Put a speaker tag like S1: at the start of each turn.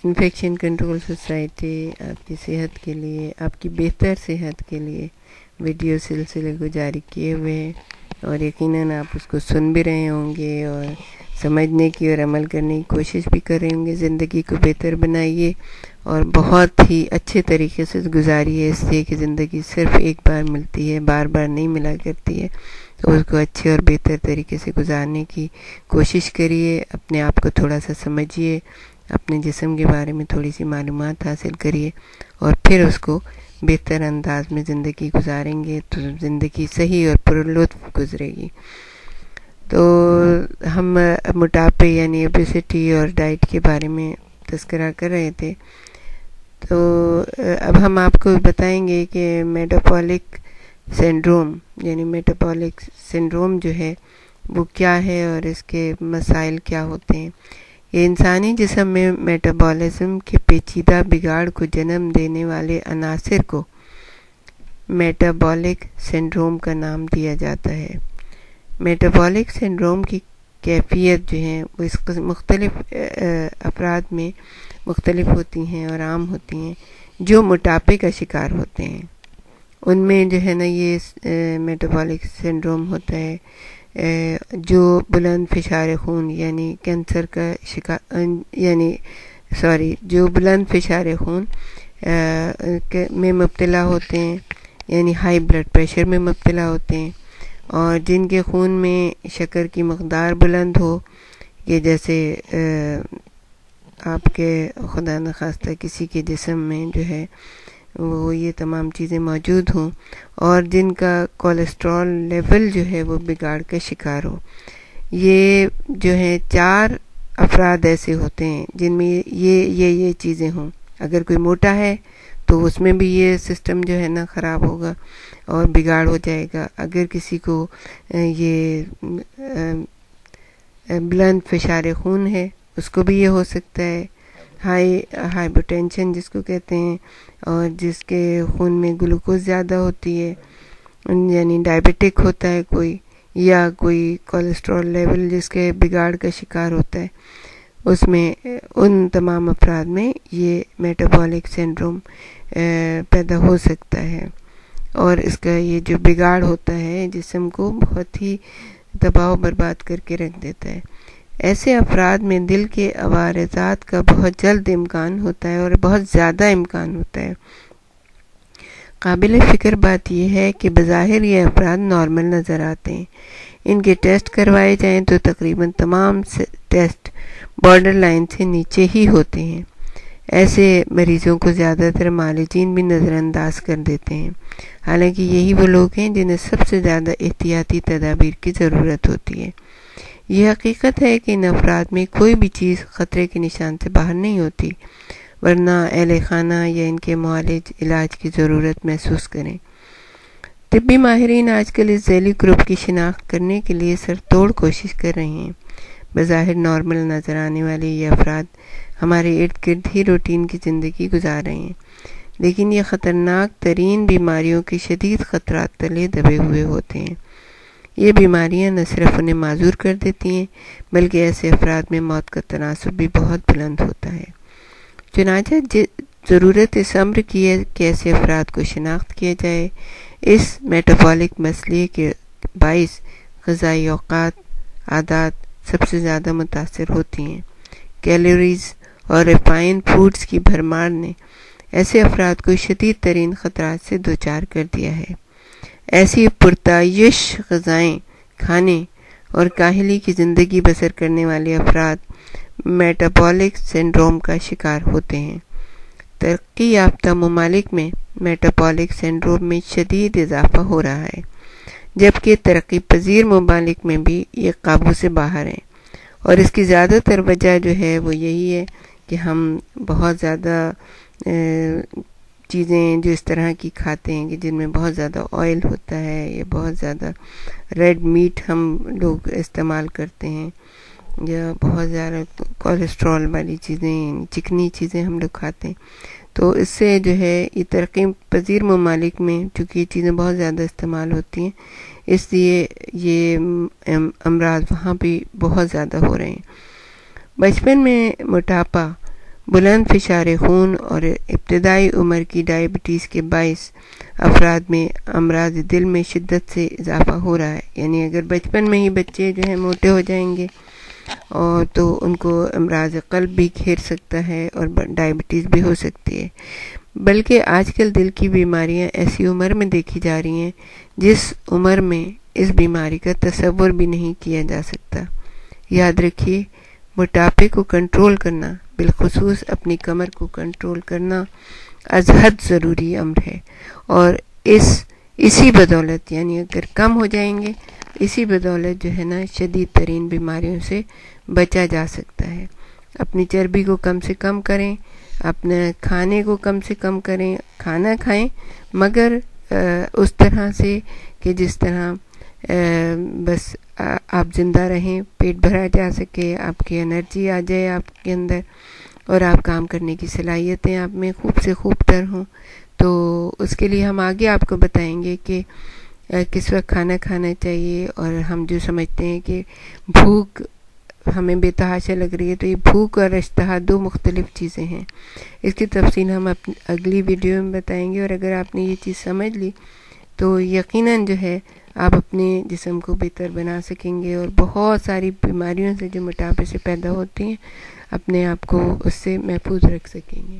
S1: Infection control society آپ کی صحت کے لیے، آپ کی بہتر صحت کے لیے ویڈیو سلسلے کو جاری کیے ہوئے ہیں، اور یقیناً آپ اس کو سن بھی رہے ہوں گے اور سمجھنے کی اور عمل کرنے کی کوشش بھی کر رہے ہوں گے۔ زندگی کو بہتر بنائیے اور بہت ہی اچھے طریقے سے گزاریے، اس لیے کہ زندگی صرف ایک بار ملتی ہے، بار بار نہیں ملا کرتی ہے، تو اس کو اچھے اور بہتر طریقے سے گزارنے کی کوشش کریے۔ اپنے آپ کو تھوڑا سا سمجھیے، اپنے جسم کے بارے میں تھوڑی سی معلومات حاصل کریے، اور پھر اس کو بہتر انداز میں زندگی گزاریں گے تو زندگی صحیح اور پرلطف گزرے گی۔ تو ہم موٹاپے یعنی اوبیسٹی اور ڈائٹ کے بارے میں تذکرہ کر رہے تھے، تو اب ہم آپ کو بتائیں گے کہ میٹابولک سنڈروم یعنی میٹابولک سنڈروم جو ہے وہ کیا ہے اور اس کے مسائل کیا ہوتے ہیں۔ یہ انسانی جسم میں میٹابولزم کے پیچیدہ بگاڑ کو جنم دینے والے عناصر کو میٹابولک سنڈروم کا نام دیا جاتا ہے۔ میٹابولک سنڈروم کی کیفیت جو ہے وہ اس مختلف افراد میں مختلف ہوتی ہیں اور عام ہوتی ہیں۔ جو موٹاپے کا شکار ہوتے ہیں ان میں جو ہے نا یہ میٹابولک سنڈروم ہوتا ہے۔ جو بلند فشار خون یعنی کینسر کا شکار جو بلند فشار خون میں مبتلا ہوتے ہیں یعنی ہائی بلڈ پریشر میں مبتلا ہوتے ہیں، اور جن کے خون میں شکر کی مقدار بلند ہو، کہ جیسے آپ کے خدا نخواستہ کسی کے جسم میں جو ہے وہ یہ تمام چیزیں موجود ہوں، اور جن کا کولیسٹرول لیول جو ہے وہ بگاڑ کا شکار ہو۔ یہ جو ہے 4 افراد ایسے ہوتے ہیں جن میں یہ چیزیں ہوں۔ اگر کوئی موٹا ہے تو اس میں بھی یہ سسٹم جو ہے نا خراب ہوگا اور بگاڑ ہو جائے گا۔ اگر کسی کو یہ بلند فشار خون ہے اس کو بھی یہ ہو سکتا ہے۔ ہائپرٹینشن جس کو کہتے ہیں، اور جس کے خون میں گلوکوز زیادہ ہوتی ہے یعنی ڈائبیٹک ہوتا ہے کوئی، یا کوئی کولیسٹرول لیول جس کے بگاڑ کا شکار ہوتا ہے، اس میں ان تمام افراد میں یہ میٹابولک سنڈروم پیدا ہو سکتا ہے، اور اس کا یہ جو بگاڑ ہوتا ہے جسم کو بہت ہی تباہ و برباد کر کے رکھ دیتا ہے۔ ایسے افراد میں دل کے عوارضات کا بہت جلد امکان ہوتا ہے اور بہت زیادہ امکان ہوتا ہے۔ قابل فکر بات یہ ہے کہ بظاہر یہ افراد نارمل نظر آتے ہیں۔ ان کے ٹیسٹ کروائے جائیں تو تقریباً تمام ٹیسٹ بارڈر لائن سے نیچے ہی ہوتے ہیں۔ ایسے مریضوں کو زیادہ تر معالجین بھی نظر انداز کر دیتے ہیں، حالانکہ یہی وہ لوگ ہیں جنہیں سب سے زیادہ احتیاطی تدابیر کی ضرورت ہوتی ہے۔ یہ حقیقت ہے کہ ان افراد میں کوئی بھی چیز خطرے کے نشان سے باہر نہیں ہوتی، ورنہ اہل خانہ یا ان کے معالج علاج کی ضرورت محسوس کریں۔ طبی ماہرین آج کل اس ذیلی گروپ کی شناخت کرنے کے لیے سر توڑ کوشش کر رہے ہیں۔ بظاہر نارمل نظر آنے والے یہ افراد ہمارے ارد گرد ہی روٹین کی زندگی گزار رہے ہیں، لیکن یہ خطرناک ترین بیماریوں کے شدید خطرات تلے دبے ہوئے ہوتے ہیں۔ یہ بیماریاں نہ صرف انہیں معذور کر دیتی ہیں بلکہ ایسے افراد میں موت کا تناسب بھی بہت بلند ہوتا ہے۔ چنانچہ ضرورت اس امر کی ہے کہ ایسے افراد کو شناخت کیا جائے۔ اس میٹابولک مسئلے کے باعث غذائی اوقات عادات سب سے زیادہ متاثر ہوتی ہیں۔ کیلوریز اور ریفائنڈ فوڈز کی بھرمار نے ایسے افراد کو شدید ترین خطرات سے دوچار کر دیا ہے۔ ایسی پرتعیش غذائیں کھانے اور کاہلی کی زندگی بسر کرنے والے افراد میٹابولک سنڈروم کا شکار ہوتے ہیں۔ ترقی یافتہ ممالک میں میٹابولک سنڈروم میں شدید اضافہ ہو رہا ہے، جبکہ ترقی پذیر ممالک میں بھی یہ قابو سے باہر ہے، اور اس کی زیادہ تر وجہ جو ہے وہ یہی ہے کہ ہم بہت زیادہ چیزیں جو اس طرح کی کھاتے ہیں کہ جن میں بہت زیادہ آئل ہوتا ہے، یا بہت زیادہ ریڈ میٹ ہم لوگ استعمال کرتے ہیں، یا بہت زیادہ کولیسٹرول والی چیزیں، چکنی چیزیں ہم لوگ کھاتے ہیں، تو اس سے جو ہے یہ ترقی پذیر ممالک میں چونکہ یہ چیزیں بہت زیادہ استعمال ہوتی ہیں، اس لیے یہ امراض وہاں بھی بہت زیادہ ہو رہے ہیں۔ بچپن میں موٹاپا بلند فشار خون اور ابتدائی عمر کی ڈائبٹیز کے باعث افراد میں امراض دل میں شدت سے اضافہ ہو رہا ہے. یعنی اگر بچپن میں ہی بچے جو ہیں موٹے ہو جائیں گے اور تو ان کو امراض قلب بھی گھیر سکتا ہے اور ڈائبٹیز بھی ہو سکتی ہے. بلکہ آج کل دل کی بیماریاں ایسی عمر میں دیکھی جا رہی ہیں جس عمر میں اس بیماری کا تصور بھی نہیں کیا جا سکتا. یاد رکھیے، موٹاپے کو کنٹرول کرنا، بالخصوص اپنی کمر کو کنٹرول کرنا از حد ضروری امر ہے، اور اسی بدولت، یعنی اگر کم ہو جائیں گے، اسی بدولت جو ہے نا شدید ترین بیماریوں سے بچا جا سکتا ہے. اپنی چربی کو کم سے کم کریں، اپنے کھانے کو کم سے کم کریں، کھانا کھائیں مگر اس طرح سے کہ جس طرح بس آپ زندہ رہیں، پیٹ بھرا جا سکے، آپ کی انرجی آ جائے آپ کے اندر، اور آپ کام کرنے کی صلاحیتیں آپ میں خوب سے خوب تر ہوں. تو اس کے لیے ہم آگے آپ کو بتائیں گے کہ کس وقت کھانا کھانا چاہیے. اور ہم جو سمجھتے ہیں کہ بھوک ہمیں بے تحاشا لگ رہی ہے، تو یہ بھوک اور اشتہا دو مختلف چیزیں ہیں. اس کی تفصیل ہم اگلی ویڈیو میں بتائیں گے. اور اگر آپ نے یہ چیز سمجھ لی تو یقیناً جو ہے آپ اپنے جسم کو بہتر بنا سکیں گے، اور بہت ساری بیماریوں سے جو موٹاپے سے پیدا ہوتی ہیں اپنے آپ کو اس سے محفوظ رکھ سکیں گے.